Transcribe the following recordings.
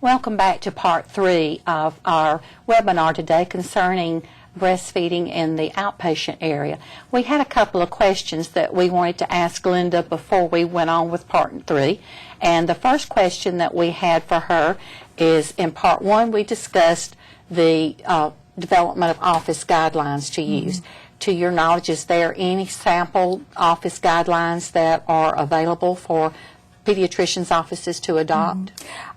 Welcome back to part 3 of our webinar today concerning breastfeeding in the outpatient area. We had a couple of questions that we wanted to ask Linda before we went on with part 3. And the first question that we had for her is, in part 1 we discussed the development of office guidelines to use. To your knowledge, is there any sample office guidelines that are available for pediatricians' offices to adopt?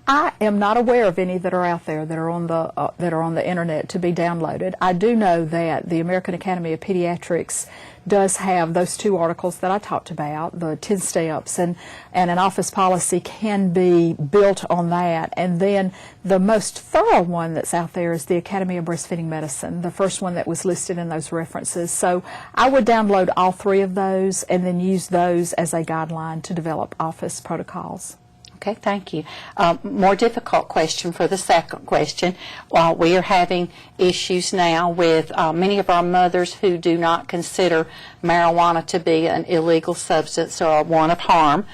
I am not aware of any that are out there that are on the internet to be downloaded. I do know that the American Academy of Pediatrics does have those 2 articles that I talked about, the 10 steps, and an office policy can be built on that. And then the most thorough one that's out there is the Academy of Breastfeeding Medicine, the first one that was listed in those references. So I would download all 3 of those and then use those as a guideline to develop office protocols. Okay, thank you. More difficult question for the second question. We are having issues now with many of our mothers who do not consider marijuana to be an illegal substance or one of harm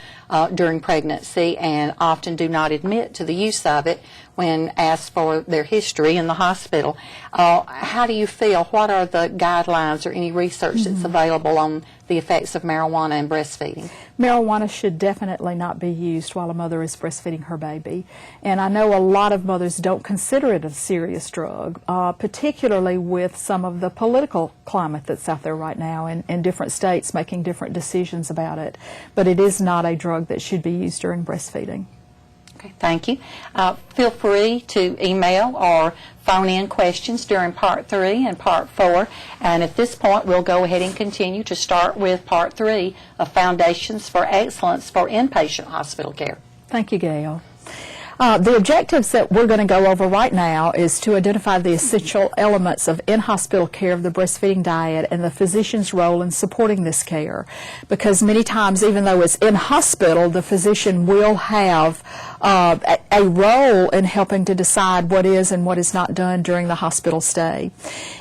during pregnancy, and often do not admit to the use of it when asked for their history in the hospital. How do you feel? What are the guidelines or any research that's available on the effects of marijuana and breastfeeding? Marijuana should definitely not be used while a mother is breastfeeding her baby. And I know a lot of mothers don't consider it a serious drug, particularly with some of the political climate that's out there right now in different states making different decisions about it. But it is not a drug that should be used during breastfeeding. Okay, thank you. Feel free to email or phone in questions during part 3 and part 4. And at this point, we'll go ahead and continue to start with part 3 of Foundations for Excellence for Inpatient Hospital Care. Thank you, Gail. The objectives that we're going to go over right now is to identify the essential elements of in-hospital care of the breastfeeding diet and the physician's role in supporting this care. Because many times, even though it's in hospital, the physician will have a role in helping to decide what is and what is not done during the hospital stay.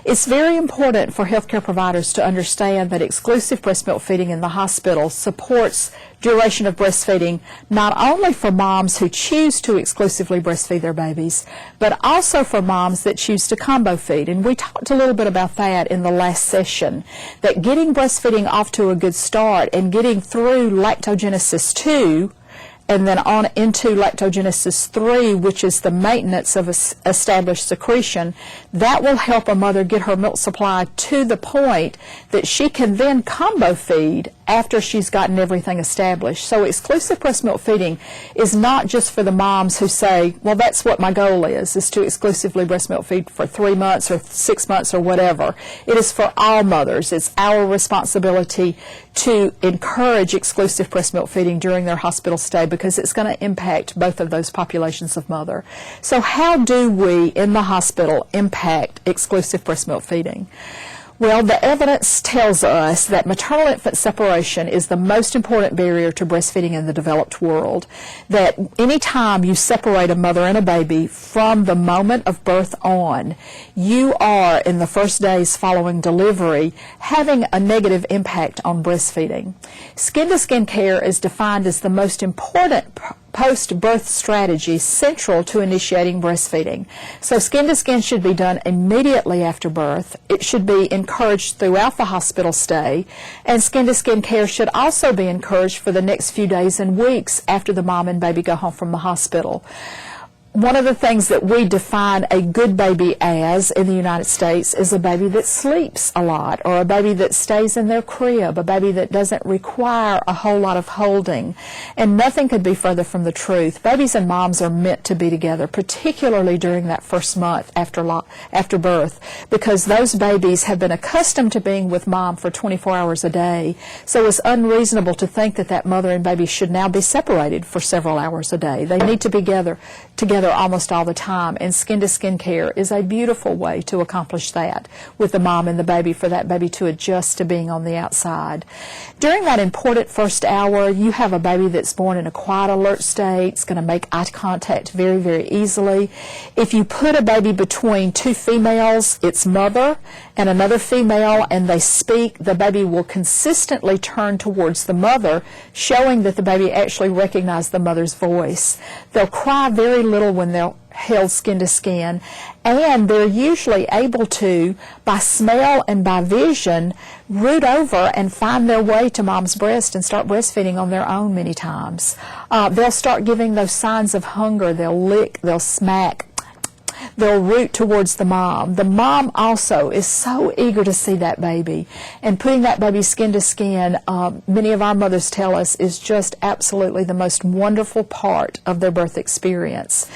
It's very important for healthcare providers to understand that exclusive breast milk feeding in the hospital supports duration of breastfeeding not only for moms who choose to exclusively breastfeed their babies, but also for moms that choose to combo feed. And we talked a little bit about that in the last session, that getting breastfeeding off to a good start and getting through lactogenesis 2 and then on into lactogenesis 3, which is the maintenance of established secretion, that will help a mother get her milk supply to the point that she can then combo feed after she's gotten everything established. So exclusive breast milk feeding is not just for the moms who say, well, that's what my goal is to exclusively breast milk feed for 3 months or 6 months or whatever. It is for all mothers. It's our responsibility to encourage exclusive breast milk feeding during their hospital stay, because it's going to impact both of those populations of mother. So how do we in the hospital impact exclusive breast milk feeding? Well, the evidence tells us that maternal-infant separation is the most important barrier to breastfeeding in the developed world. That any time you separate a mother and a baby from the moment of birth on, you are, in the first days following delivery, having a negative impact on breastfeeding. Skin-to-skin care is defined as the most important post-birth strategy central to initiating breastfeeding. So skin-to-skin should be done immediately after birth. It should be encouraged throughout the hospital stay, and skin-to-skin care should also be encouraged for the next few days and weeks after the mom and baby go home from the hospital. One of the things that we define a good baby as in the United States is a baby that sleeps a lot, or a baby that stays in their crib, a baby that doesn't require a whole lot of holding. And nothing could be further from the truth. Babies and moms are meant to be together, particularly during that first month after birth, because those babies have been accustomed to being with mom for 24 hours a day. So it's unreasonable to think that that mother and baby should now be separated for several hours a day. They need to be together almost all the time, and skin-to-skin care is a beautiful way to accomplish that with the mom and the baby, for that baby to adjust to being on the outside. During that important first hour, you have a baby that's born in a quiet alert state. It's going to make eye contact very, very easily. If you put a baby between 2 females, its mother and another female, and they speak, the baby will consistently turn towards the mother, showing that the baby actually recognizes the mother's voice. They'll cry very little when they'll held skin to skin, and they're usually able to, by smell and by vision, root over and find their way to mom's breast and start breastfeeding on their own many times. They'll start giving those signs of hunger. They'll lick, they'll smack, they'll root towards the mom. The mom also is so eager to see that baby, and putting that baby skin to skin, many of our mothers tell us, is just absolutely the most wonderful part of their birth experience.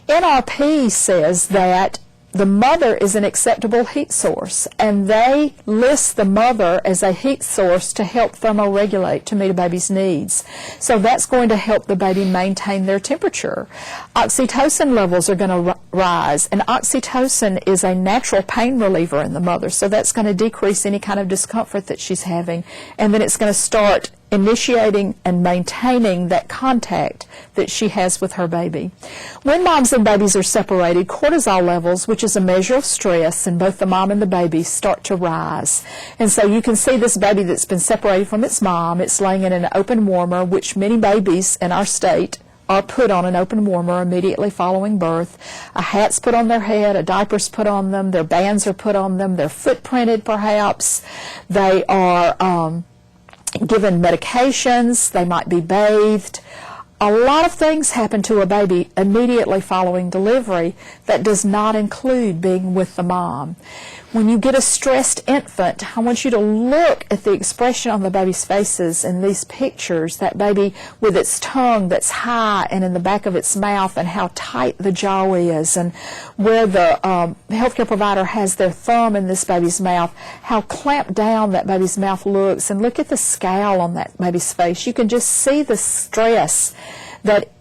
NRP says that the mother is an acceptable heat source, and they list the mother as a heat source to help thermoregulate to meet a baby's needs. So that's going to help the baby maintain their temperature. Oxytocin levels are going to rise, and oxytocin is a natural pain reliever in the mother, so that's going to decrease any kind of discomfort that she's having, and then it's going to start initiating and maintaining that contact that she has with her baby. When moms and babies are separated, cortisol levels, which is a measure of stress in both the mom and the baby, start to rise. And so you can see this baby that's been separated from its mom. It's laying in an open warmer, which many babies in our state are put on an open warmer immediately following birth. A hat's put on their head, a diaper's put on them, their bands are put on them, they're footprinted perhaps, they are given medications, they might be bathed. A lot of things happen to a baby immediately following delivery that does not include being with the mom. When you get a stressed infant, I want you to look at the expression on the baby's faces in these pictures, that baby with its tongue that's high and in the back of its mouth, and how tight the jaw is, and where the healthcare provider has their thumb in this baby's mouth, how clamped down that baby's mouth looks, and look at the scowl on that baby's face. You can just see the stress that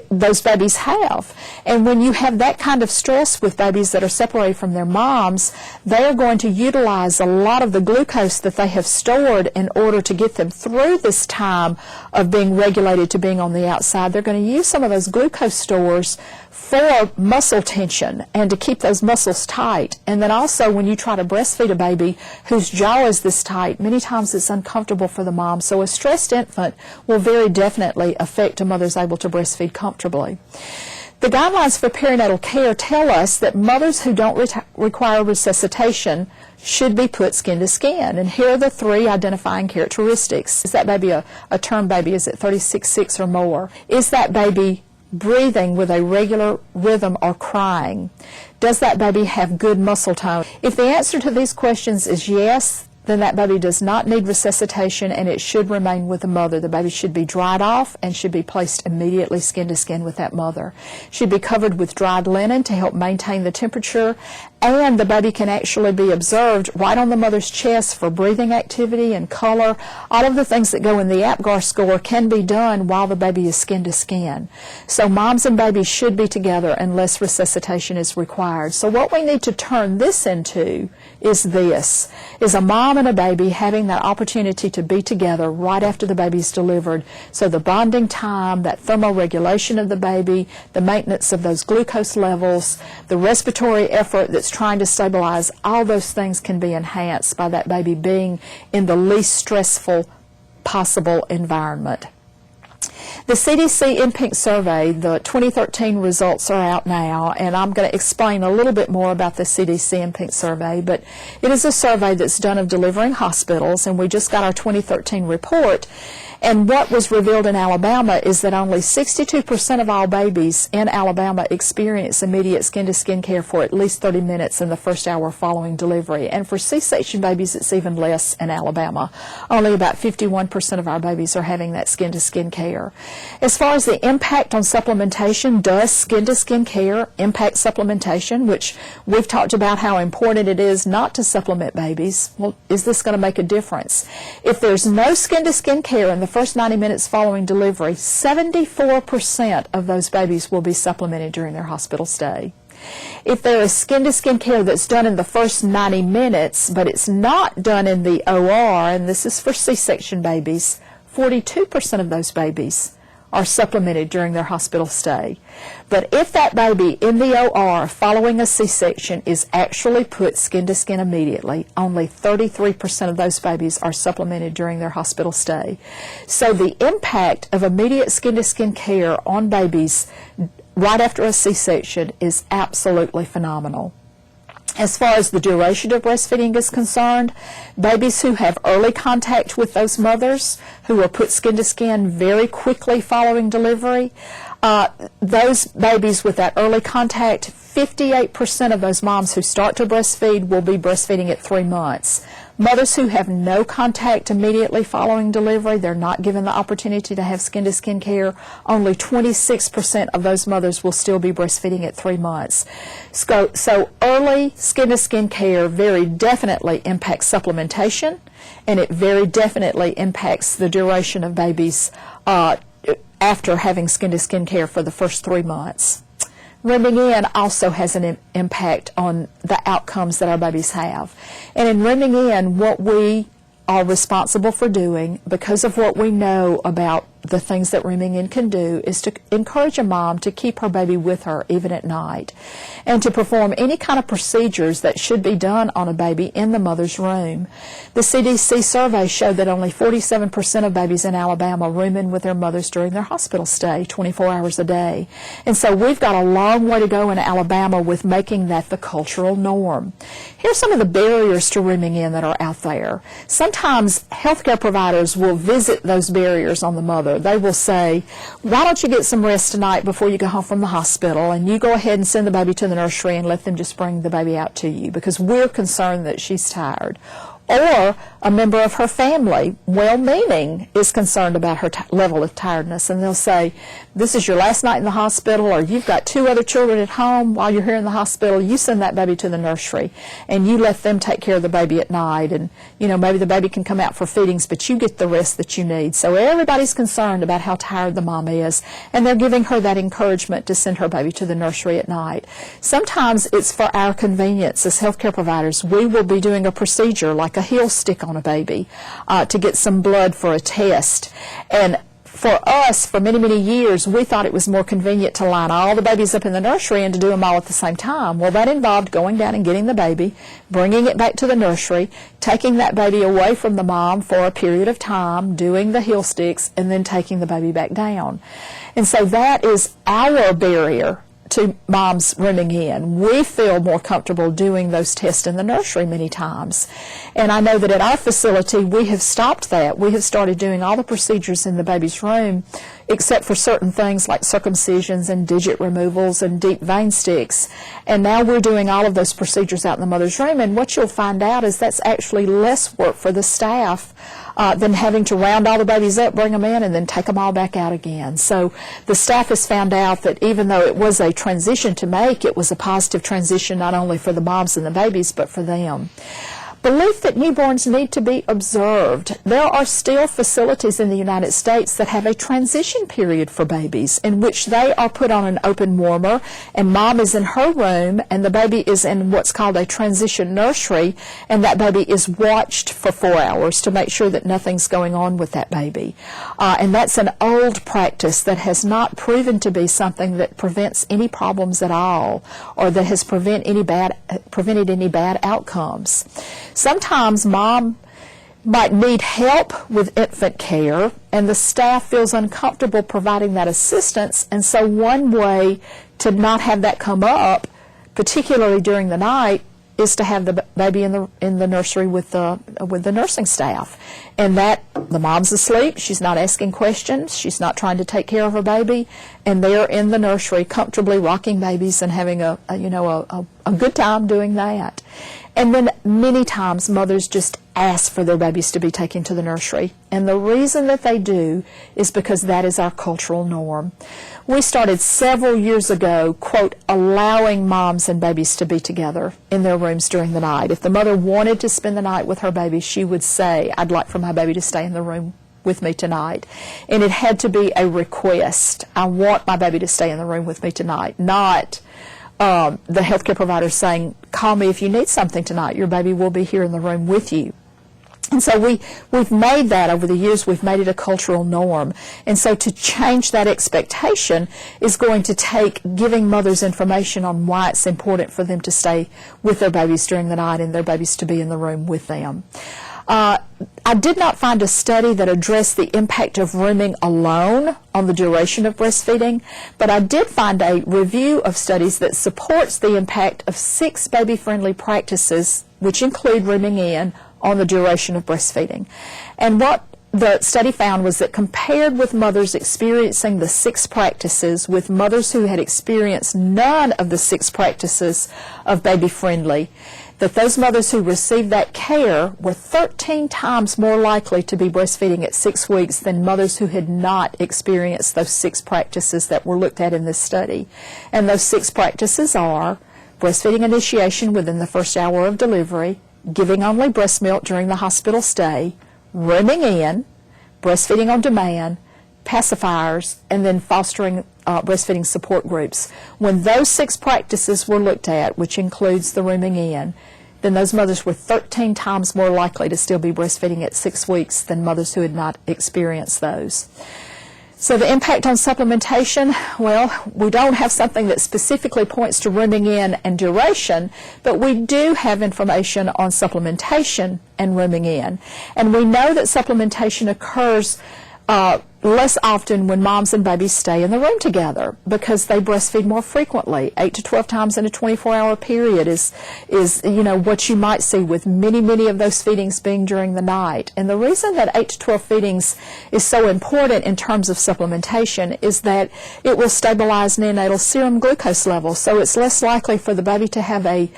those babies have. And when you have that kind of stress with babies that are separated from their moms, they are going to utilize a lot of the glucose that they have stored in order to get them through this time of being regulated to being on the outside. They're going to use some of those glucose stores for muscle tension and to keep those muscles tight. And then also when you try to breastfeed a baby whose jaw is this tight, many times it's uncomfortable for the mom. So a stressed infant will very definitely affect a mother's able to breastfeed comfortably. The guidelines for perinatal care tell us that mothers who don't require resuscitation should be put skin to skin. And here are the three identifying characteristics. Is that baby a term baby? Is it 36.6 or more? Is that baby breathing with a regular rhythm or crying? Does that baby have good muscle tone? If the answer to these questions is yes, then that baby does not need resuscitation, and it should remain with the mother. The baby should be dried off and should be placed immediately skin to skin with that mother. Should be covered with dried linen to help maintain the temperature, and the baby can actually be observed right on the mother's chest for breathing activity and color. All of the things that go in the APGAR score can be done while the baby is skin to skin. So moms and babies should be together unless resuscitation is required. So what we need to turn this into is this, is a mom and a baby having that opportunity to be together right after the baby's delivered. So the bonding time, that thermoregulation of the baby, the maintenance of those glucose levels, the respiratory effort that's trying to stabilize, all those things can be enhanced by that baby being in the least stressful possible environment. The CDC mPINC survey, the 2013 results are out now, and I'm going to explain a little bit more about the CDC mPINC survey, but it is a survey that's done of delivering hospitals, and we just got our 2013 report. And what was revealed in Alabama is that only 62% of all babies in Alabama experience immediate skin-to-skin care for at least 30 minutes in the first hour following delivery. And for C-section babies, it's even less in Alabama. Only about 51% of our babies are having that skin-to-skin care. As far as the impact on supplementation, does skin-to-skin care impact supplementation, which we've talked about how important it is not to supplement babies. Well, is this going to make a difference? If there's no skin-to-skin care in the first 90 minutes following delivery, 74% of those babies will be supplemented during their hospital stay. If there is skin-to-skin care that's done in the first 90 minutes, but it's not done in the OR, and this is for C-section babies, 42% of those babies are supplemented during their hospital stay. But if that baby in the OR following a C-section is actually put skin to skin immediately, only 33% of those babies are supplemented during their hospital stay. So the impact of immediate skin to skin care on babies right after a C-section is absolutely phenomenal. As far as the duration of breastfeeding is concerned, babies who have early contact with those mothers, who are put skin to skin very quickly following delivery, those babies with that early contact, 58% of those moms who start to breastfeed will be breastfeeding at 3 months. Mothers who have no contact immediately following delivery, they're not given the opportunity to have skin-to-skin care, only 26% of those mothers will still be breastfeeding at 3 months. So early skin-to-skin care very definitely impacts supplementation, and it very definitely impacts the duration of babies after having skin-to-skin care for the first 3 months. Rimming in also has an impact on the outcomes that our babies have. And in rimming in, what we are responsible for doing, because of what we know about the things that rimming in can do, is to encourage a mom to keep her baby with her even at night, and to perform any kind of procedures that should be done on a baby in the mother's room. The CDC survey showed that only 47% of babies in Alabama room in with their mothers during their hospital stay, 24 hours a day. And so we've got a long way to go in Alabama with making that the cultural norm. Here's some of the barriers to rooming in that are out there. Sometimes healthcare providers will visit those barriers on the mother. They will say, why don't you get some rest tonight before you go home from the hospital, and you go ahead and send the baby to the nursery and let them just bring the baby out to you because we're concerned that she's tired. Or a member of her family, well-meaning, is concerned about her level of tiredness, and they'll say, this is your last night in the hospital, or you've got 2 other children at home while you're here in the hospital. You send that baby to the nursery, and you let them take care of the baby at night, and maybe the baby can come out for feedings, but you get the rest that you need. So everybody's concerned about how tired the mom is, and they're giving her that encouragement to send her baby to the nursery at night. Sometimes it's for our convenience as healthcare providers. We will be doing a procedure like a heel stick on a baby to get some blood for a test. And for us, for many, many years, we thought it was more convenient to line all the babies up in the nursery and to do them all at the same time. Well, that involved going down and getting the baby, bringing it back to the nursery, taking that baby away from the mom for a period of time, doing the heel sticks, and then taking the baby back down. And so that is our barrier to moms rooming in. We feel more comfortable doing those tests in the nursery many times. And I know that at our facility we have stopped that. We have started doing all the procedures in the baby's room except for certain things like circumcisions and digit removals and deep vein sticks. And now we're doing all of those procedures out in the mother's room, and what you'll find out is that's actually less work for the staff than having to round all the babies up, bring them in, and then take them all back out again. So the staff has found out that even though it was a transition to make, it was a positive transition not only for the moms and the babies, but for them. Belief that newborns need to be observed. There are still facilities in the United States that have a transition period for babies in which they are put on an open warmer and mom is in her room and the baby is in what's called a transition nursery, and that baby is watched for 4 hours to make sure that nothing's going on with that baby. And that's an old practice that has not proven to be something that prevents any problems at all or that has prevented any bad outcomes. Sometimes mom might need help with infant care and the staff feels uncomfortable providing that assistance, and so one way to not have that come up, particularly during the night, is to have the baby in the nursery with the nursing staff. And that the mom's asleep, she's not asking questions, she's not trying to take care of her baby, and they're in the nursery comfortably rocking babies and having a good time doing that. And then many times mothers just ask for their babies to be taken to the nursery. And the reason that they do is because that is our cultural norm. We started several years ago, quote, allowing moms and babies to be together in their rooms during the night. If the mother wanted to spend the night with her baby, she would say, I'd like for my baby to stay in the room with me tonight. And it had to be a request. I want my baby to stay in the room with me tonight, not the healthcare provider saying, call me if you need something tonight. Your baby will be here in the room with you. And so we've made that over the years, we've made it a cultural norm. And so to change that expectation is going to take giving mothers information on why it's important for them to stay with their babies during the night and their babies to be in the room with them. I did not find a study that addressed the impact of rooming alone on the duration of breastfeeding, but I did find a review of studies that supports the impact of 6 baby-friendly practices, which include rooming in, on the duration of breastfeeding. And what the study found was that compared with mothers experiencing the 6 practices with mothers who had experienced none of the 6 practices of baby-friendly, that those mothers who received that care were 13 times more likely to be breastfeeding at 6 weeks than mothers who had not experienced those 6 practices that were looked at in this study. And those 6 practices are breastfeeding initiation within the first hour of delivery, giving only breast milk during the hospital stay, rooming in, breastfeeding on demand, pacifiers, and then fostering breastfeeding support groups. When those 6 practices were looked at, which includes the rooming in, then those mothers were 13 times more likely to still be breastfeeding at 6 weeks than mothers who had not experienced those. So the impact on supplementation, well, we don't have something that specifically points to rooming in and duration, but we do have information on supplementation and rooming in. And we know that supplementation occurs less often when moms and babies stay in the room together because they breastfeed more frequently. 8 to 12 times in a 24-hour period is what you might see, with many of those feedings being during the night. And the reason that 8 to 12 feedings is so important in terms of supplementation is that it will stabilize neonatal serum glucose levels, so it's less likely for the baby to have a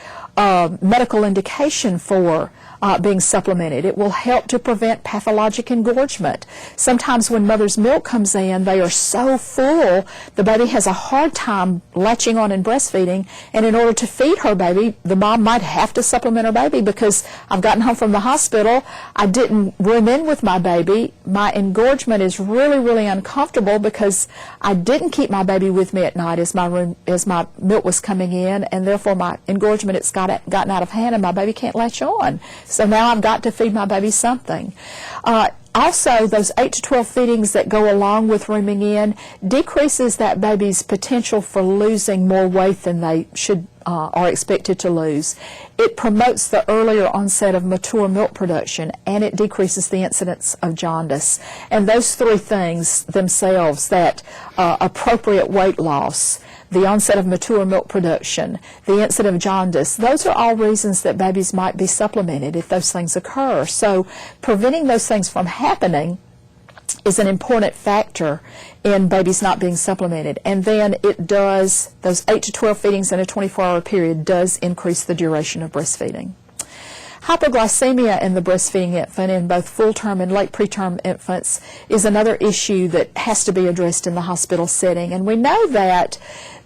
medical indication for being supplemented. It will help to prevent pathologic engorgement. Sometimes when mother's milk comes in, they are so full, the baby has a hard time latching on and breastfeeding, and in order to feed her baby, the mom might have to supplement her baby because I've gotten home from the hospital, I didn't room in with my baby, my engorgement is really uncomfortable because I didn't keep my baby with me at night as my milk was coming in, and therefore my engorgement has gotten out of hand and my baby can't latch on. So now I've got to feed my baby something. Also, those 8 to 12 feedings that go along with rooming in decreases that baby's potential for losing more weight than they should are expected to lose. It promotes the earlier onset of mature milk production, and it decreases the incidence of jaundice. And those 3 things themselves, that appropriate weight loss, the onset of mature milk production, the incidence of jaundice, those are all reasons that babies might be supplemented if those things occur. So preventing those things from happening is an important factor in babies not being supplemented. And then it does, those 8 to 12 feedings in a 24-hour period does increase the duration of breastfeeding. Hypoglycemia in the breastfeeding infant, in both full-term and late preterm infants, is another issue that has to be addressed in the hospital setting. And we know that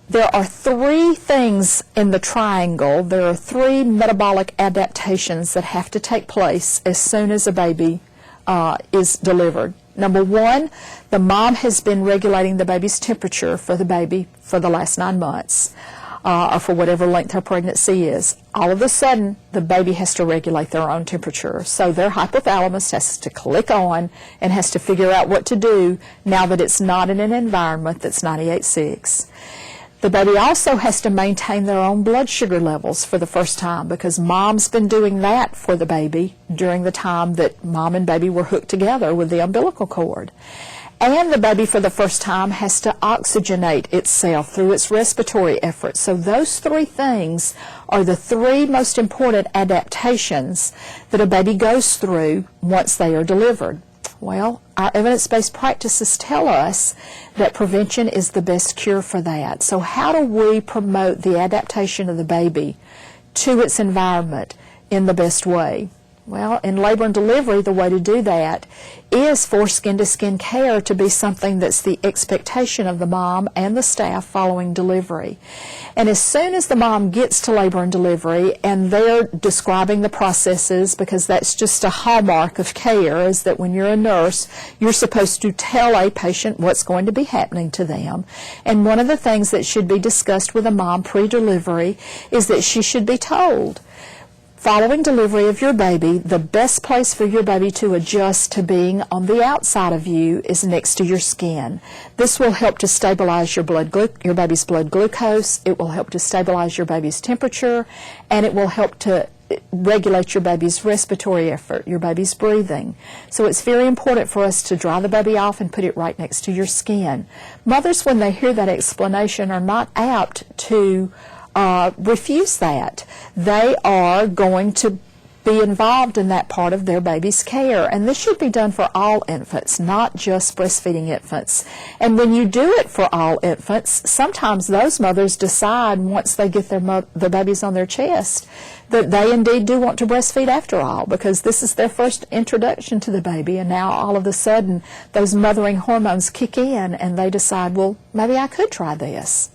there are 3 things in the triangle. There are 3 metabolic adaptations that have to take place as soon as a baby is delivered. Number 1, the mom has been regulating the baby's temperature for the baby for the last 9 months, or for whatever length her pregnancy is. All of a sudden, the baby has to regulate their own temperature. So their hypothalamus has to click on and has to figure out what to do now that it's not in an environment that's 98.6. The baby also has to maintain their own blood sugar levels for the first time because mom's been doing that for the baby during the time that mom and baby were hooked together with the umbilical cord. And the baby for the first time has to oxygenate itself through its respiratory efforts. So those 3 things are the 3 most important adaptations that a baby goes through once they are delivered. Well, our evidence-based practices tell us that prevention is the best cure for that. So how do we promote the adaptation of the baby to its environment in the best way? Well, in labor and delivery, the way to do that is for skin-to-skin care to be something that's the expectation of the mom and the staff following delivery. And as soon as the mom gets to labor and delivery and they're describing the processes, because that's just a hallmark of care, is that when you're a nurse, you're supposed to tell a patient what's going to be happening to them. And one of the things that should be discussed with a mom pre-delivery is that she should be told, following delivery of your baby, the best place for your baby to adjust to being on the outside of you is next to your skin. This will help to stabilize your baby's blood glucose, it will help to stabilize your baby's temperature, and it will help to regulate your baby's respiratory effort, your baby's breathing. So it's very important for us to dry the baby off and put it right next to your skin. Mothers, when they hear that explanation, are not apt to refuse that. They are going to be involved in that part of their baby's care. And this should be done for all infants, not just breastfeeding infants. And when you do it for all infants, sometimes those mothers decide once they get their babies on their chest that they indeed do want to breastfeed after all, because this is their first introduction to the baby, and now all of a sudden those mothering hormones kick in and they decide, well, maybe I could try this.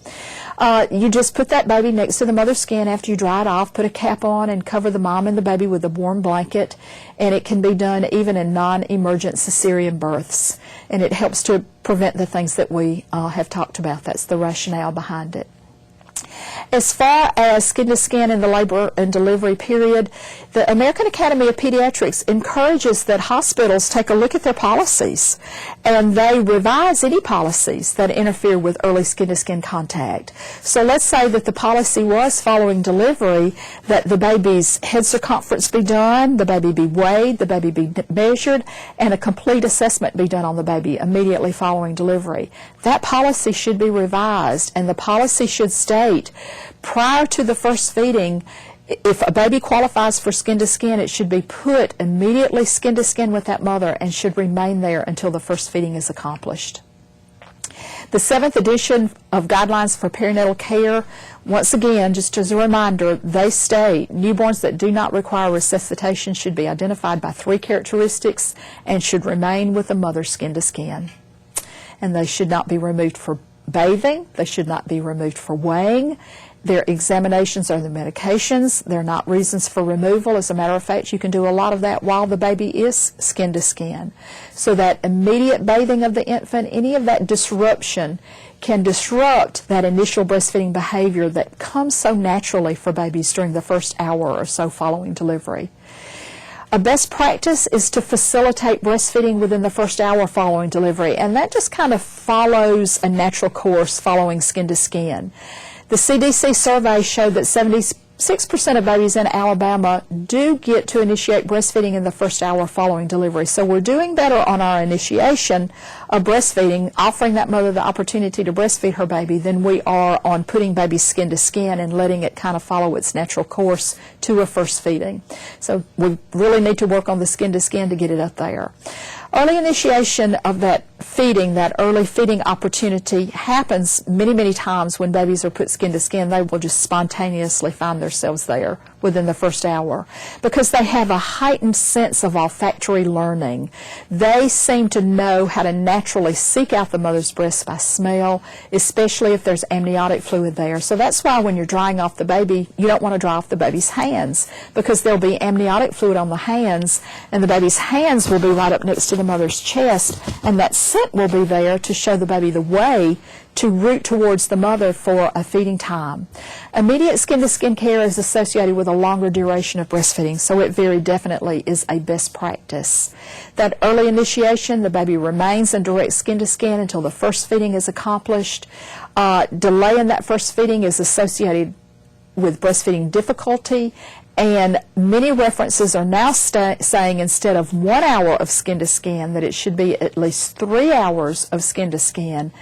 You just put that baby next to the mother's skin after you dry it off, put a cap on, and cover the mom and the baby with a warm blanket. And it can be done even in non-emergent cesarean births. And it helps to prevent the things that we have talked about. That's the rationale behind it. As far as skin to skin in the labor and delivery period, the American Academy of Pediatrics encourages that hospitals take a look at their policies and they revise any policies that interfere with early skin to skin contact. So let's say that the policy was following delivery that the baby's head circumference be done, the baby be weighed, the baby be measured, and a complete assessment be done on the baby immediately following delivery. That policy should be revised, and the policy should state prior to the first feeding, if a baby qualifies for skin to skin, it should be put immediately skin to skin with that mother and should remain there until the first feeding is accomplished. The 7th edition of Guidelines for Perinatal Care, once again, just as a reminder, they state newborns that do not require resuscitation should be identified by 3 characteristics and should remain with the mother skin to skin. And they should not be removed for bathing, they should not be removed for weighing. Their examinations are the medications. They're not reasons for removal. As a matter of fact, you can do a lot of that while the baby is skin to skin. So that immediate bathing of the infant, any of that disruption can disrupt that initial breastfeeding behavior that comes so naturally for babies during the first hour or so following delivery. A best practice is to facilitate breastfeeding within the first hour following delivery, and that just kind of follows a natural course following skin to skin. The CDC survey showed that 76% of babies in Alabama do get to initiate breastfeeding in the first hour following delivery. So we're doing better on our initiation of breastfeeding, offering that mother the opportunity to breastfeed her baby, than we are on putting baby skin to skin and letting it kind of follow its natural course to a first feeding. So we really need to work on the skin to skin to get it up there. Early initiation of that feeding, that early feeding opportunity, happens many, many times when babies are put skin to skin. They will just spontaneously find themselves there within the first hour because they have a heightened sense of olfactory learning. They seem to know how to naturally seek out the mother's breast by smell, especially if there's amniotic fluid there. So that's why when you're drying off the baby, you don't want to dry off the baby's hands, because there'll be amniotic fluid on the hands, and the baby's hands will be right up next to the mother's chest, and that scent will be there to show the baby the way to root towards the mother for a feeding time. Immediate skin-to-skin care is associated with a longer duration of breastfeeding, so it very definitely is a best practice. That early initiation, the baby remains in direct skin-to-skin until the first feeding is accomplished. Delay in that first feeding is associated with breastfeeding difficulty, and many references are now saying instead of 1 hour of skin-to-skin that it should be at least 3 hours of skin-to-skin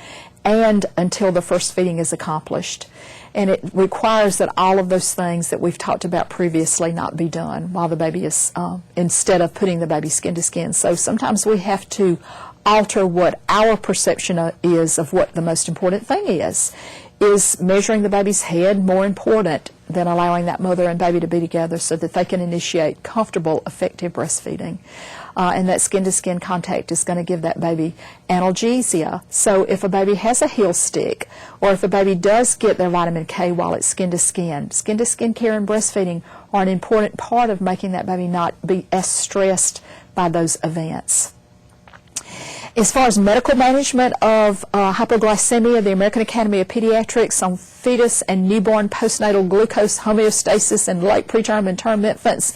and until the first feeding is accomplished. And it requires that all of those things that we've talked about previously not be done while the baby is, instead of putting the baby skin to skin. So sometimes we have to alter what our perception is of what the most important thing is. Is measuring the baby's head more important than allowing that mother and baby to be together so that they can initiate comfortable, effective breastfeeding? And that skin-to-skin contact is going to give that baby analgesia. So if a baby has a heel stick, or if a baby does get their vitamin K while it's skin-to-skin care and breastfeeding are an important part of making that baby not be as stressed by those events. As far as medical management of hypoglycemia, the American Academy of Pediatrics on fetus and newborn postnatal glucose homeostasis in late preterm and term infants,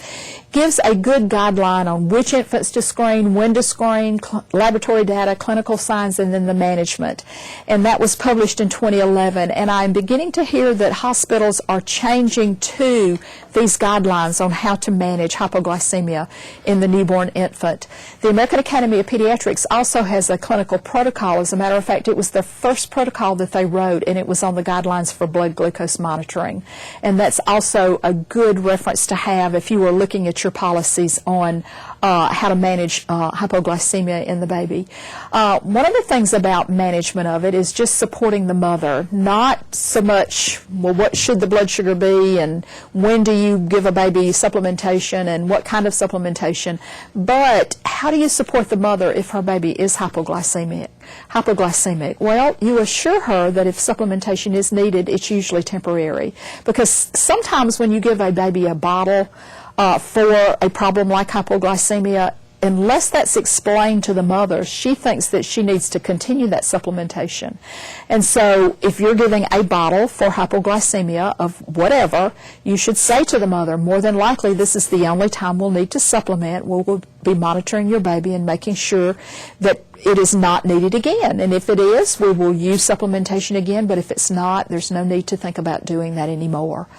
gives a good guideline on which infants to screen, when to screen, laboratory data, clinical signs, and then the management. And that was published in 2011. And I'm beginning to hear that hospitals are changing to these guidelines on how to manage hypoglycemia in the newborn infant. The American Academy of Pediatrics also has a clinical protocol. As a matter of fact, it was the first protocol that they wrote, and it was on the guidelines for blood glucose monitoring. And that's also a good reference to have if you were looking at your policies on how to manage hypoglycemia in the baby. One of the things about management of it is just supporting the mother, not so much, well, what should the blood sugar be and when do you give a baby supplementation and what kind of supplementation, but how do you support the mother if her baby is hypoglycemic? Well, you assure her that if supplementation is needed, it's usually temporary, because sometimes when you give a baby a bottle for a problem like hypoglycemia, unless that's explained to the mother, she thinks that she needs to continue that supplementation. And so if you're giving a bottle for hypoglycemia of whatever, you should say to the mother, more than likely this is the only time we'll need to supplement. We'll be monitoring your baby and making sure that it is not needed again. And if it is, we will use supplementation again, but if it's not, there's no need to think about doing that anymore.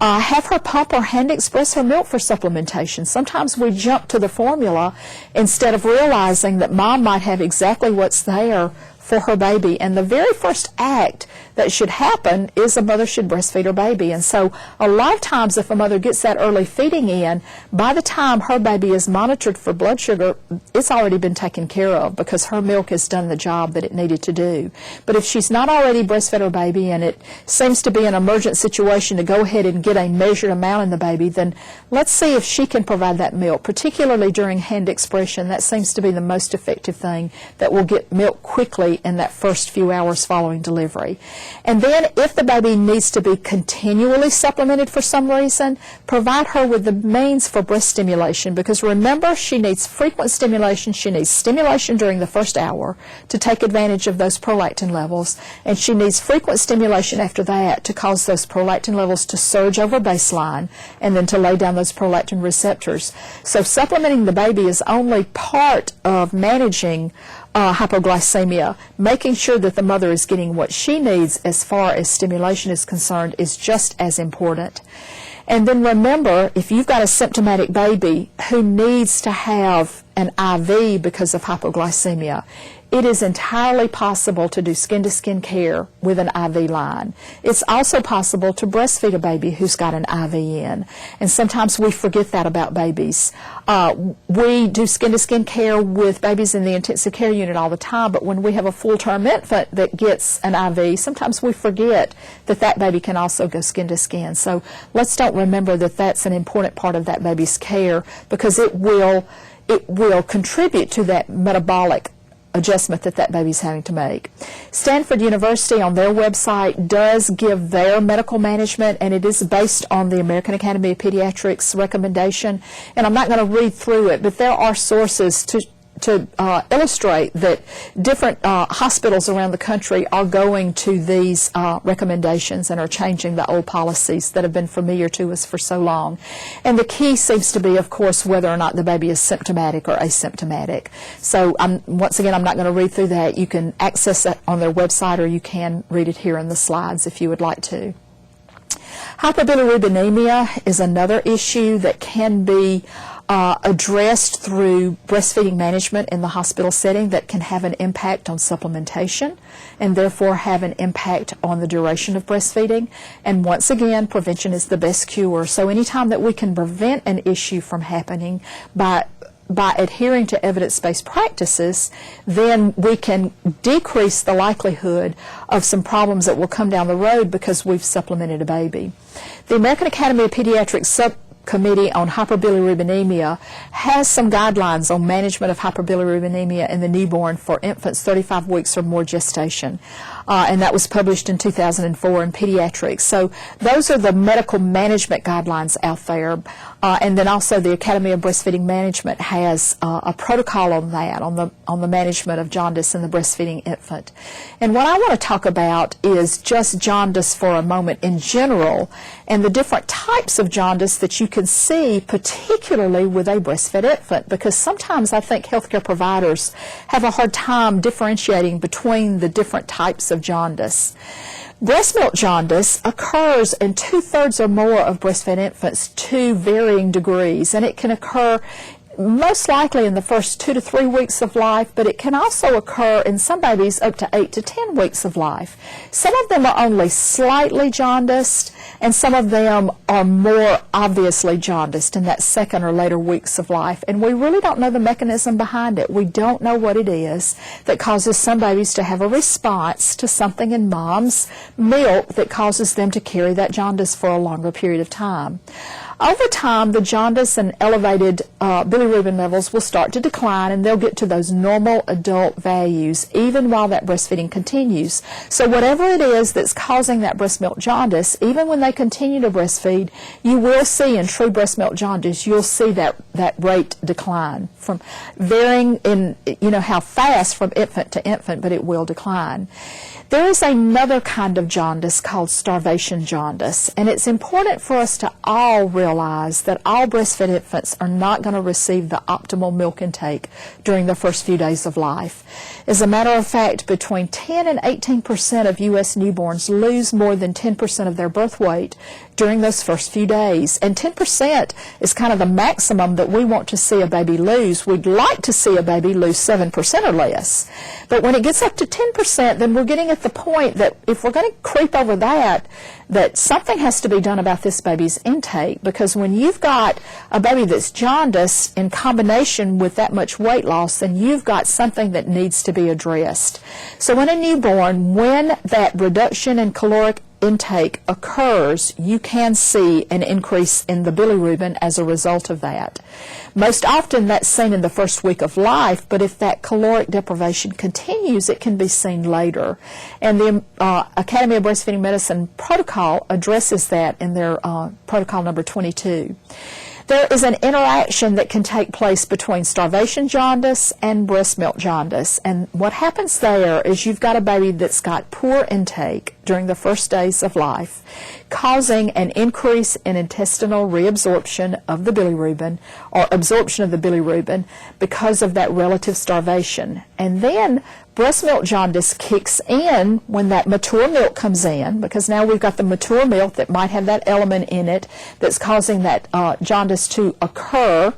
Have her pump or hand express her milk for supplementation. Sometimes we jump to the formula instead of realizing that mom might have exactly what's there for her baby. And the very first act that should happen is a mother should breastfeed her baby. And so a lot of times if a mother gets that early feeding in, by the time her baby is monitored for blood sugar, it's already been taken care of because her milk has done the job that it needed to do. But if she's not already breastfed her baby and it seems to be an emergent situation to go ahead and get a measured amount in the baby, then let's see if she can provide that milk, particularly during hand expression. That seems to be the most effective thing that will get milk quickly in that first few hours following delivery. And then if the baby needs to be continually supplemented for some reason, provide her with the means for breast stimulation, because remember, she needs frequent stimulation. She needs stimulation during the first hour to take advantage of those prolactin levels, and she needs frequent stimulation after that to cause those prolactin levels to surge over baseline and then to lay down those prolactin receptors. So supplementing the baby is only part of managing hypoglycemia. Making sure that the mother is getting what she needs as far as stimulation is concerned is just as important. And then remember, if you've got a symptomatic baby who needs to have an IV because of hypoglycemia, it is entirely possible to do skin-to-skin care with an IV line. It's also possible to breastfeed a baby who's got an IV in, and sometimes we forget that about babies. We do skin-to-skin care with babies in the intensive care unit all the time, but when we have a full-term infant that gets an IV, sometimes we forget that that baby can also go skin-to-skin. So let's don't remember that that's an important part of that baby's care, because it will contribute to that metabolic adjustment that that baby's having to make. Stanford University on their website does give their medical management, and it is based on the American Academy of Pediatrics recommendation. And I'm not going to read through it, but there are sources to illustrate that different hospitals around the country are going to these recommendations and are changing the old policies that have been familiar to us for so long. And the key seems to be, of course, whether or not the baby is symptomatic or asymptomatic. So once again, I'm not going to read through that. You can access it on their website, or you can read it here in the slides if you would like to. Hyperbilirubinemia is another issue that can be addressed through breastfeeding management in the hospital setting that can have an impact on supplementation and therefore have an impact on the duration of breastfeeding. And once again, prevention is the best cure. So anytime that we can prevent an issue from happening by adhering to evidence-based practices, then we can decrease the likelihood of some problems that will come down the road because we've supplemented a baby. The American Academy of Pediatrics Subcommittee on Hyperbilirubinemia has some guidelines on management of hyperbilirubinemia in the newborn for infants 35 weeks or more gestation. and that was published in 2004 in Pediatrics. So those are the medical management guidelines out there. And then also the Academy of Breastfeeding Management has a protocol on that, on the management of jaundice in the breastfeeding infant. And what I want to talk about is just jaundice for a moment in general, and the different types of jaundice that you can see, particularly with a breastfed infant, because sometimes I think healthcare providers have a hard time differentiating between the different types of jaundice. Breastmilk jaundice occurs in 2/3 or more of breastfed infants to varying degrees, and it can occur most likely in the first 2 to 3 weeks of life, but it can also occur in some babies up to 8 to 10 weeks of life. Some of them are only slightly jaundiced, and some of them are more obviously jaundiced in that second or later weeks of life, and we really don't know the mechanism behind it. We don't know what it is that causes some babies to have a response to something in mom's milk that causes them to carry that jaundice for a longer period of time. Over time, the jaundice and elevated bilirubin levels will start to decline, and they'll get to those normal adult values even while that breastfeeding continues. So whatever it is that's causing that breast milk jaundice, even when they continue to breastfeed, you will see in true breast milk jaundice, you'll see that rate decline, from varying in how fast from infant to infant, but it will decline. There is another kind of jaundice called starvation jaundice, and it's important for us to all realize that all breastfed infants are not going to receive the optimal milk intake during the first few days of life. As a matter of fact, between 10 and 18% of U.S. newborns lose more than 10% of their birth weight during those first few days, and 10% is kind of the maximum that we want to see a baby lose. We'd like to see a baby lose 7% or less, but when it gets up to 10%, then we're getting at the point that if we're going to creep over that something has to be done about this baby's intake, because when you've got a baby that's jaundiced in combination with that much weight loss, then you've got something that needs to be addressed. So in a newborn, when that reduction in caloric intake occurs, you can see an increase in the bilirubin as a result of that. Most often that's seen in the first week of life, but if that caloric deprivation continues, it can be seen later. And the Academy of Breastfeeding Medicine protocol addresses that in their protocol number 22. There is an interaction that can take place between starvation jaundice and breastmilk jaundice. And what happens there is you've got a baby that's got poor intake during the first days of life, causing an increase in intestinal reabsorption of the bilirubin, or absorption of the bilirubin, because of that relative starvation. And then breastmilk jaundice kicks in when that mature milk comes in, because now we've got the mature milk that might have that element in it that's causing that jaundice to occur,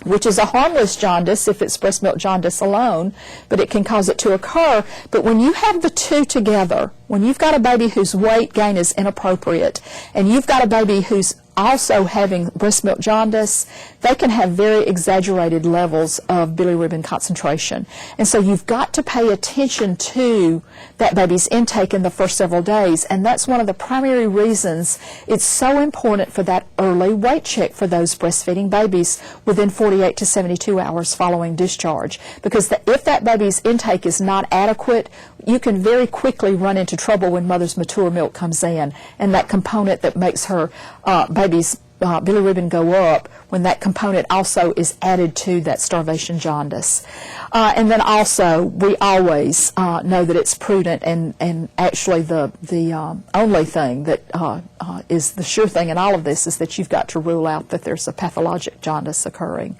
which is a harmless jaundice if it's breastmilk jaundice alone, but it can cause it to occur. But when you have the two together, when you've got a baby whose weight gain is inappropriate, and you've got a baby who's also having breastmilk jaundice, they can have very exaggerated levels of bilirubin concentration. And so you've got to pay attention to that baby's intake in the first several days, and that's one of the primary reasons it's so important for that early weight check for those breastfeeding babies within 48 to 72 hours following discharge. Because if that baby's intake is not adequate, you can very quickly run into trouble when mother's mature milk comes in, and that component that makes her baby's bilirubin go up, when that component also is added to that starvation jaundice. And then also, we always know that it's prudent, and actually the only thing that is the sure thing in all of this is that you've got to rule out that there's a pathologic jaundice occurring.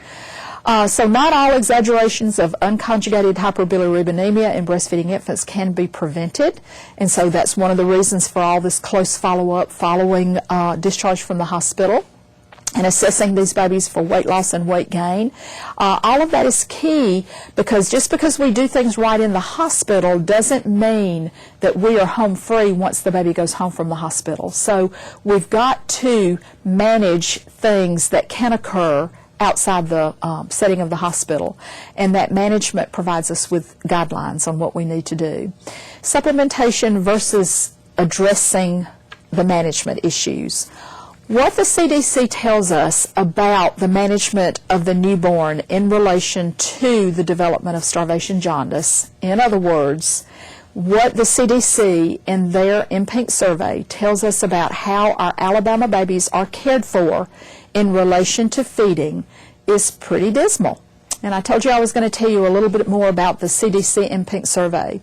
So not all exaggerations of unconjugated hyperbilirubinemia in breastfeeding infants can be prevented, and so that's one of the reasons for all this close follow-up following discharge from the hospital and assessing these babies for weight loss and weight gain. All of that is key, because just because we do things right in the hospital doesn't mean that we are home free once the baby goes home from the hospital. So we've got to manage things that can occur outside the setting of the hospital, and that management provides us with guidelines on what we need to do. Supplementation versus addressing the management issues. What the CDC tells us about the management of the newborn in relation to the development of starvation jaundice, in other words, what the CDC in their mPINC survey tells us about how our Alabama babies are cared for in relation to feeding is pretty dismal. And I told you I was going to tell you a little bit more about the CDC mPINC survey.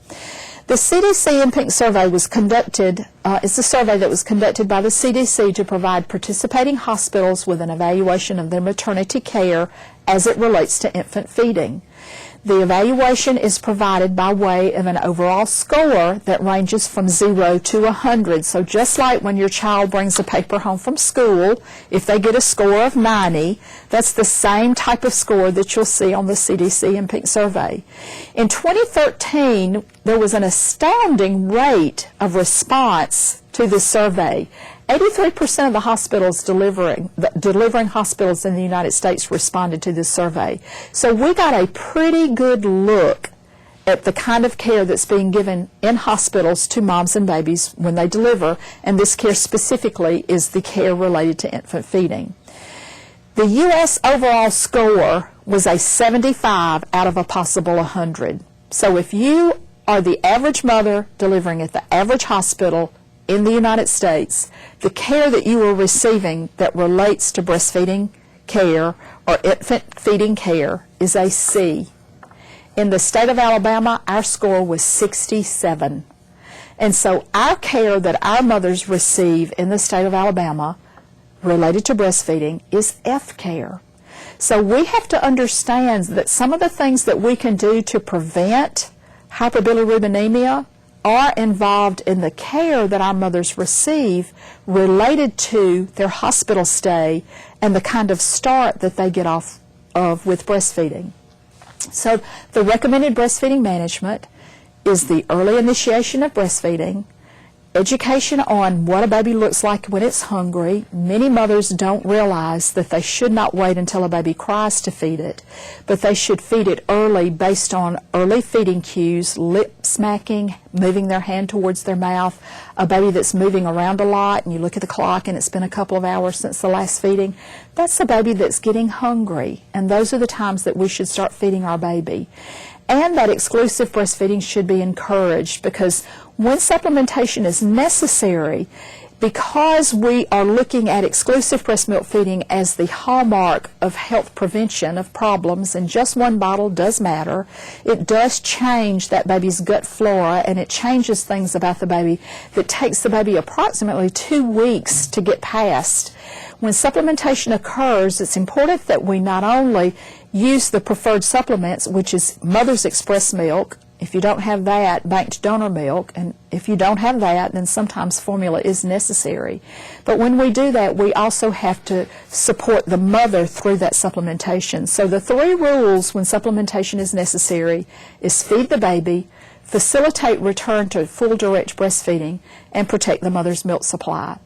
The CDC mPINC survey was conducted, it's a survey that was conducted by the CDC to provide participating hospitals with an evaluation of their maternity care as it relates to infant feeding. The evaluation is provided by way of an overall score that ranges from 0 to 100. So just like when your child brings a paper home from school, if they get a score of 90, that's the same type of score that you'll see on the CDC mPINC survey. In 2013, there was an astounding rate of response to this survey. 83% of the hospitals delivering hospitals in the United States responded to this survey. So we got a pretty good look at the kind of care that's being given in hospitals to moms and babies when they deliver, and this care specifically is the care related to infant feeding. The U.S. overall score was a 75 out of a possible 100. So if you are the average mother delivering at the average hospital in the United States, the care that you are receiving that relates to breastfeeding care or infant feeding care is a C. In the state of Alabama, our score was 67. And so our care that our mothers receive in the state of Alabama related to breastfeeding is F care. So we have to understand that some of the things that we can do to prevent hyperbilirubinemia are involved in the care that our mothers receive related to their hospital stay and the kind of start that they get off of with breastfeeding. So the recommended breastfeeding management is the early initiation of breastfeeding, education on what a baby looks like when it's hungry. Many mothers don't realize that they should not wait until a baby cries to feed it, but they should feed it early based on early feeding cues, lip smacking, moving their hand towards their mouth. A baby that's moving around a lot and you look at the clock and it's been a couple of hours since the last feeding, that's a baby that's getting hungry, and those are the times that we should start feeding our baby. And that exclusive breastfeeding should be encouraged, because when supplementation is necessary, because we are looking at exclusive breast milk feeding as the hallmark of health prevention of problems, and just one bottle does matter, it does change that baby's gut flora, and it changes things about the baby that takes the baby approximately 2 weeks to get past. When supplementation occurs, it's important that we not only use the preferred supplements, which is Mother's Express milk. If you don't have that, banked donor milk, and if you don't have that, then sometimes formula is necessary. But when we do that, we also have to support the mother through that supplementation. So the 3 rules when supplementation is necessary is feed the baby, facilitate return to full direct breastfeeding, and protect the mother's milk supply.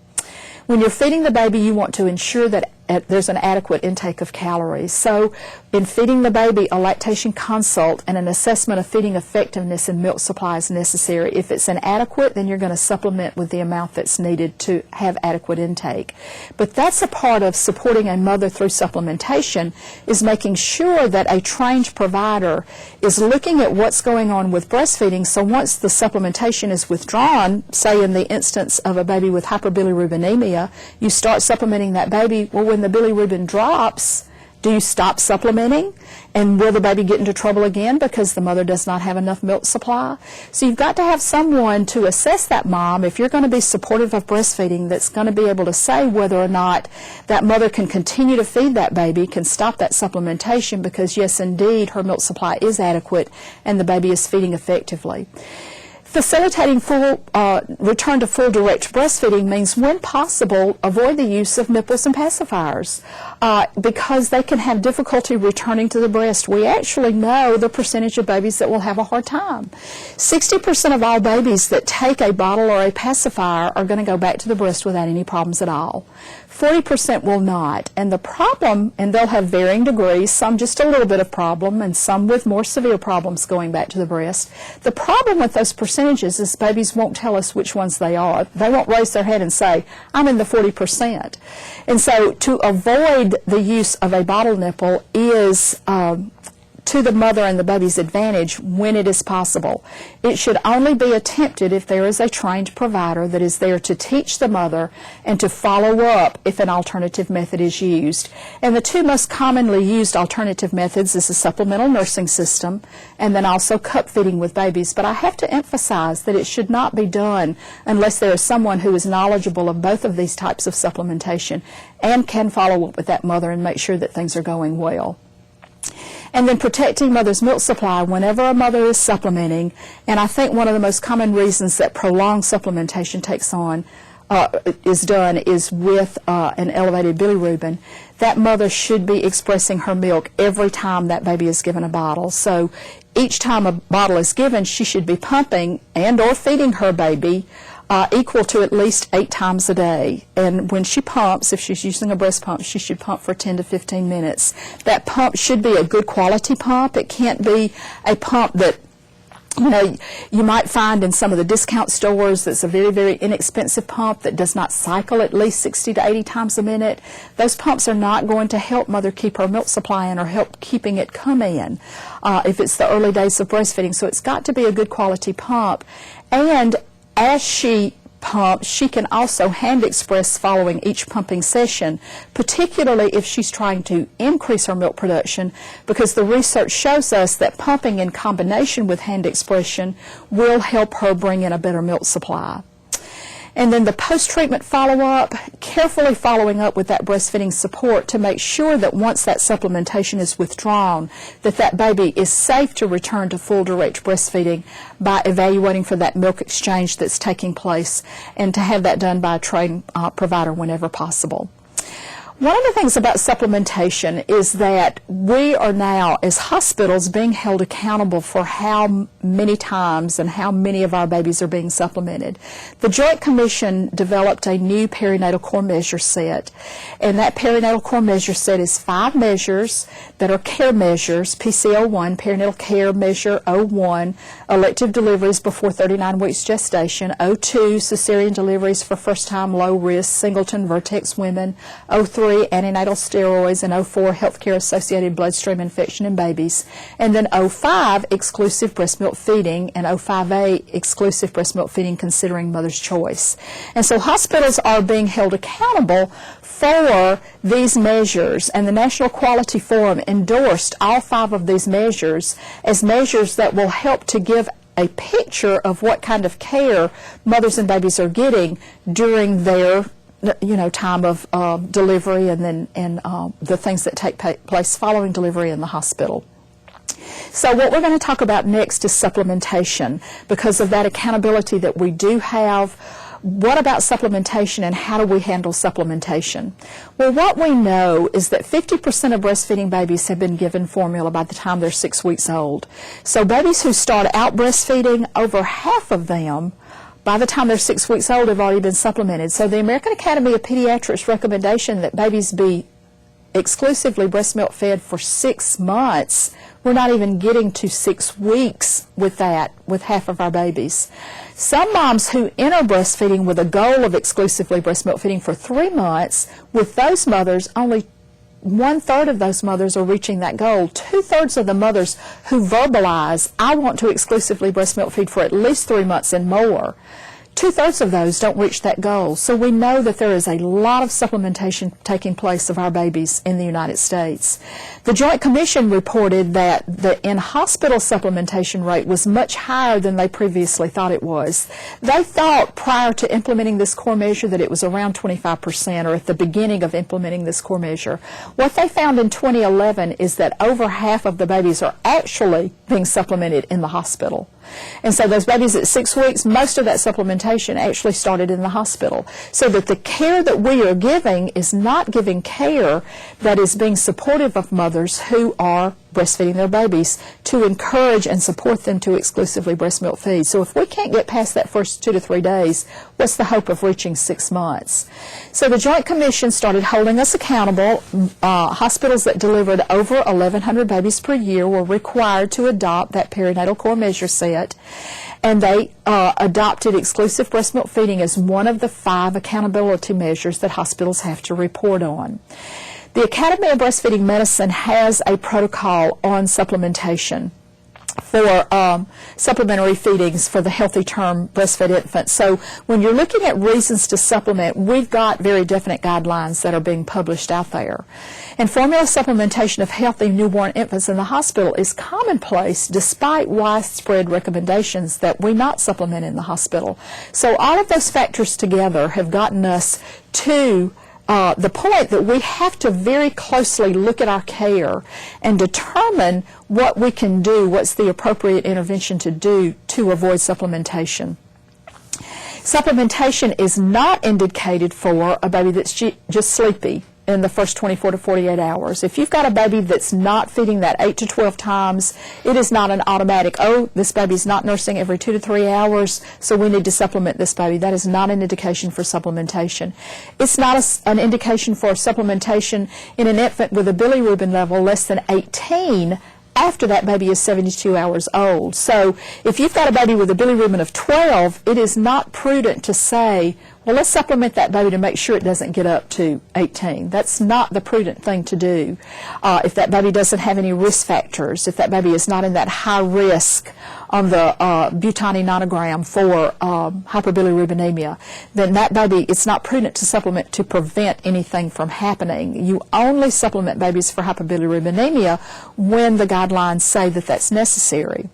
When you're feeding the baby, you want to ensure that there's an adequate intake of calories. So in feeding the baby, a lactation consult and an assessment of feeding effectiveness and milk supply is necessary. If it's inadequate, then you're going to supplement with the amount that's needed to have adequate intake. But that's a part of supporting a mother through supplementation, is making sure that a trained provider is looking at what's going on with breastfeeding, so once the supplementation is withdrawn, say in the instance of a baby with hyperbilirubinemia, you start supplementing that baby. Well, when the bilirubin drops, do you stop supplementing? And will the baby get into trouble again because the mother does not have enough milk supply? So you've got to have someone to assess that mom, if you're going to be supportive of breastfeeding, that's going to be able to say whether or not that mother can continue to feed that baby, can stop that supplementation, because yes, indeed, her milk supply is adequate and the baby is feeding effectively. Facilitating full return to full direct breastfeeding means, when possible, avoid the use of nipples and pacifiers because they can have difficulty returning to the breast. We actually know the percentage of babies that will have a hard time. 60% of all babies that take a bottle or a pacifier are going to go back to the breast without any problems at all. 40% will not. And the problem, and they'll have varying degrees, some just a little bit of problem and some with more severe problems going back to the breast. The problem with those percentages is babies won't tell us which ones they are. They won't raise their head and say, I'm in the 40%. And so to avoid the use of a bottle nipple is to the mother and the baby's advantage when it is possible. It should only be attempted if there is a trained provider that is there to teach the mother and to follow up if an alternative method is used. And the two most commonly used alternative methods is the supplemental nursing system and then also cup feeding with babies. But I have to emphasize that it should not be done unless there is someone who is knowledgeable of both of these types of supplementation and can follow up with that mother and make sure that things are going well. And then protecting mother's milk supply whenever a mother is supplementing. And I think one of the most common reasons that prolonged supplementation is done is with an elevated bilirubin. That mother should be expressing her milk every time that baby is given a bottle. So each time a bottle is given, she should be pumping and or feeding her baby equal to at least 8 times a day. And when she pumps, if she's using a breast pump, she should pump for 10 to 15 minutes. That pump should be a good quality pump. It can't be a pump that you might find in some of the discount stores that's a very, very inexpensive pump that does not cycle at least 60 to 80 times a minute. Those pumps are not going to help mother keep her milk supply in or help keeping it come in if it's the early days of breastfeeding. So it's got to be a good quality pump. And as she pumps, she can also hand express following each pumping session, particularly if she's trying to increase her milk production, because the research shows us that pumping in combination with hand expression will help her bring in a better milk supply. And then the post-treatment follow-up, carefully following up with that breastfeeding support to make sure that once that supplementation is withdrawn, that baby is safe to return to full direct breastfeeding by evaluating for that milk exchange that's taking place and to have that done by a trained provider whenever possible. One of the things about supplementation is that we are now, as hospitals, being held accountable for how many times and how many of our babies are being supplemented. The Joint Commission developed a new perinatal core measure set, and that perinatal core measure set is 5 measures that are care measures: PCO1, perinatal care measure 01, elective deliveries before 39 weeks gestation; 02, cesarean deliveries for first-time low-risk singleton vertex women; 03, antenatal steroids; and 04, healthcare-associated bloodstream infection in babies; and then 05, exclusive breast milk feeding, and 05A, exclusive breast milk feeding considering mother's choice. And so hospitals are being held accountable for these measures, and the National Quality Forum endorsed all 5 of these measures as measures that will help to give a picture of what kind of care mothers and babies are getting during their time of delivery and the things that take place following delivery in the hospital. So what we're going to talk about next is supplementation. Because of that accountability that we do have, what about supplementation and how do we handle supplementation? Well, what we know is that 50% of breastfeeding babies have been given formula by the time they're 6 weeks old. So babies who start out breastfeeding, over half of them by the time they're 6 weeks old have already been supplemented. So the American Academy of Pediatrics recommendation that babies be exclusively breast milk fed for 6 months, we're not even getting to 6 weeks with that, with half of our babies. Some moms who enter breastfeeding with a goal of exclusively breast milk feeding for 3 months, with those mothers, only 1/3 of those mothers are reaching that goal. 2/3 of the mothers who verbalize, I want to exclusively breast milk feed for at least 3 months and more, 2/3 of those don't reach that goal. So we know that there is a lot of supplementation taking place of our babies in the United States. The Joint Commission reported that the in-hospital supplementation rate was much higher than they previously thought it was. They thought prior to implementing this core measure that it was around 25%, or at the beginning of implementing this core measure. What they found in 2011 is that over half of the babies are actually being supplemented in the hospital. And so those babies at 6 weeks, most of that supplementation actually started in the hospital. So that the care that we are giving is not giving care that is being supportive of mothers who are breastfeeding their babies, to encourage and support them to exclusively breast milk feed. So if we can't get past that first 2 to 3 days, what's the hope of reaching 6 months? So the Joint Commission started holding us accountable. Hospitals that delivered over 1,100 babies per year were required to adopt that perinatal core measure set, and they adopted exclusive breast milk feeding as one of the 5 accountability measures that hospitals have to report on. The Academy of Breastfeeding Medicine has a protocol on supplementation for supplementary feedings for the healthy term breastfed infant. So when you're looking at reasons to supplement, we've got very definite guidelines that are being published out there. And formula supplementation of healthy newborn infants in the hospital is commonplace despite widespread recommendations that we not supplement in the hospital. So all of those factors together have gotten us to the point that we have to very closely look at our care and determine what we can do, what's the appropriate intervention to do to avoid supplementation. Supplementation is not indicated for a baby that's just sleepy in the first 24 to 48 hours. If you've got a baby that's not feeding that 8 to 12 times, it is not an automatic, oh, this baby's not nursing every 2 to 3 hours, so we need to supplement this baby. That is not an indication for supplementation. It's not an indication for supplementation in an infant with a bilirubin level less than 18 after that baby is 72 hours old. So if you've got a baby with a bilirubin of 12, it is not prudent to say, well, let's supplement that baby to make sure it doesn't get up to 18. That's not the prudent thing to do. If that baby doesn't have any risk factors, if that baby is not in that high risk on the butani nonogram for hyperbilirubinemia, then that baby, it's not prudent to supplement to prevent anything from happening. You only supplement babies for hyperbilirubinemia when the guidelines say that that's necessary.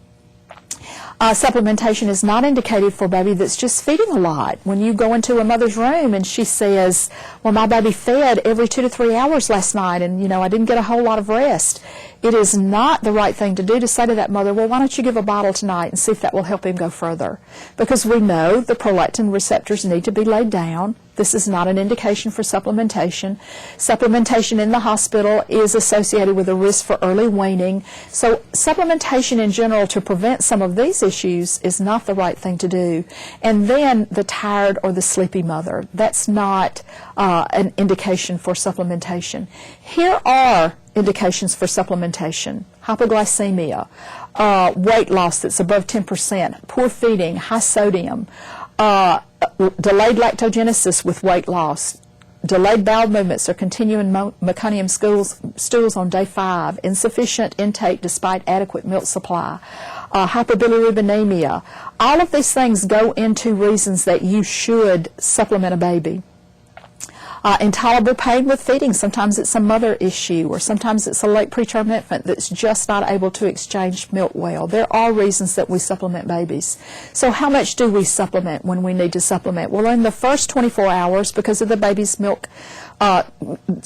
Supplementation is not indicated for a baby that's just feeding a lot. When you go into a mother's room and she says, well, my baby fed every 2 to 3 hours last night and, you know, I didn't get a whole lot of rest. It is not the right thing to do to say to that mother, well, why don't you give a bottle tonight and see if that will help him go further? Because we know the prolactin receptors need to be laid down. This is not an indication for supplementation. Supplementation in the hospital is associated with a risk for early weaning. So supplementation in general to prevent some of these issues is not the right thing to do. And then the tired or the sleepy mother, that's not an indication for supplementation. Here are indications for supplementation: hypoglycemia, weight loss that's above 10%, poor feeding, high sodium, delayed lactogenesis with weight loss, delayed bowel movements or continuing meconium stools on day 5, insufficient intake despite adequate milk supply, hyperbilirubinemia. All of these things go into reasons that you should supplement a baby. Intolerable pain with feeding. Sometimes it's a mother issue, or sometimes it's a late preterm infant that's just not able to exchange milk well. There are reasons that we supplement babies. So how much do we supplement when we need to supplement? Well, in the first 24 hours, because of the baby's milk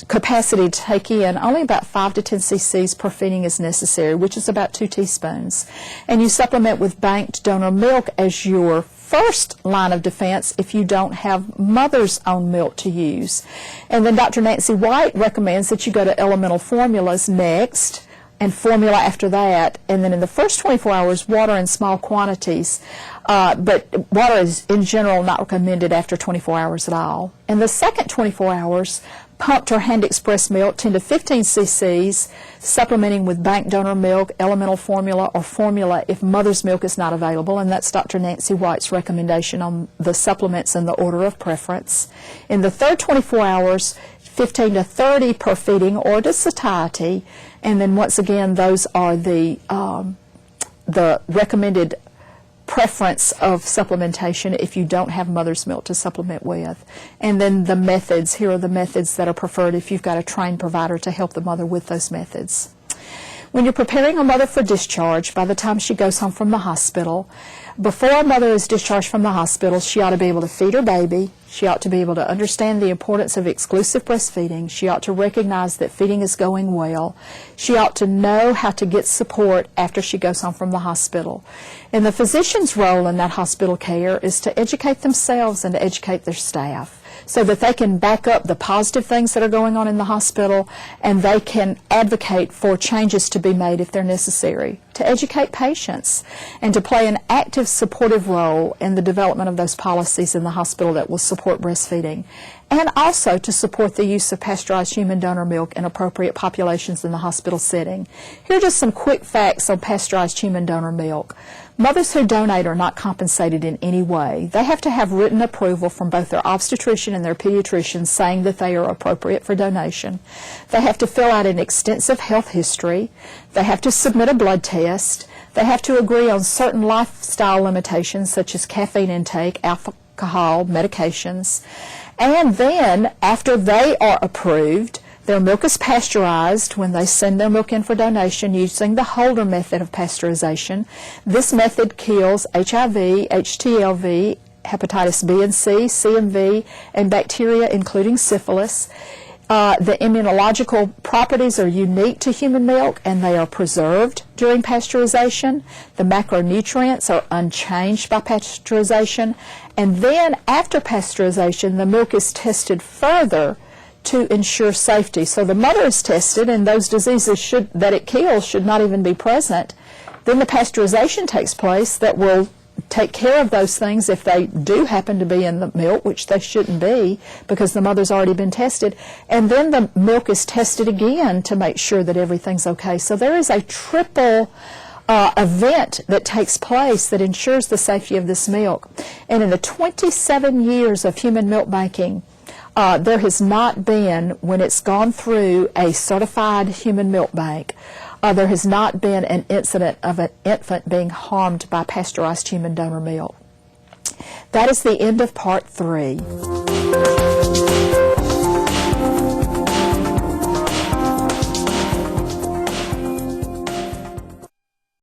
capacity to take in, only about 5 to 10 cc's per feeding is necessary, which is about 2 teaspoons. And you supplement with banked donor milk as your first line of defense if you don't have mother's own milk to use. And then Dr. Nancy White recommends that you go to elemental formulas next, and formula after that, and then in the first 24 hours, water in small quantities. But water is, in general, not recommended after 24 hours at all. In the second 24 hours, pumped or hand-expressed milk, 10 to 15 cc's, supplementing with bank donor milk, elemental formula, or formula if mother's milk is not available, and that's Dr. Nancy White's recommendation on the supplements in the order of preference. In the third 24 hours, 15 to 30 per feeding or to satiety, and then once again, those are the recommended preference of supplementation if you don't have mother's milk to supplement with. And then the methods, here are the methods that are preferred if you've got a trained provider to help the mother with those methods. When you're preparing a mother for discharge, by the time she goes home from the hospital, before a mother is discharged from the hospital, she ought to be able to feed her baby. She ought to be able to understand the importance of exclusive breastfeeding. She ought to recognize that feeding is going well. She ought to know how to get support after she goes home from the hospital. And the physician's role in that hospital care is to educate themselves and to educate their staff, so that they can back up the positive things that are going on in the hospital, and they can advocate for changes to be made if they're necessary to educate patients, and to play an active supportive role in the development of those policies in the hospital that will support breastfeeding, and also to support the use of pasteurized human donor milk in appropriate populations in the hospital setting. Here are just some quick facts on pasteurized human donor milk. Mothers who donate are not compensated in any way. They have to have written approval from both their obstetrician and their pediatrician saying that they are appropriate for donation. They have to fill out an extensive health history. They have to submit a blood test. They have to agree on certain lifestyle limitations such as caffeine intake, alcohol, medications. And then, after they are approved, their milk is pasteurized when they send their milk in for donation using the Holder method of pasteurization. This method kills HIV, HTLV, hepatitis B and C, CMV, and bacteria including syphilis. The immunological properties are unique to human milk, and they are preserved during pasteurization. The macronutrients are unchanged by pasteurization. And then, after pasteurization, the milk is tested further to ensure safety. So the mother is tested, and those diseases that it kills should not even be present. Then the pasteurization takes place that will take care of those things if they do happen to be in the milk, which they shouldn't be because the mother's already been tested. And then the milk is tested again to make sure that everything's okay. So there is a triple event that takes place that ensures the safety of this milk. And in the 27 years of human milk banking, there has not been, when it's gone through a certified human milk bank, there has not been an incident of an infant being harmed by pasteurized human donor milk. That is the end of part 3.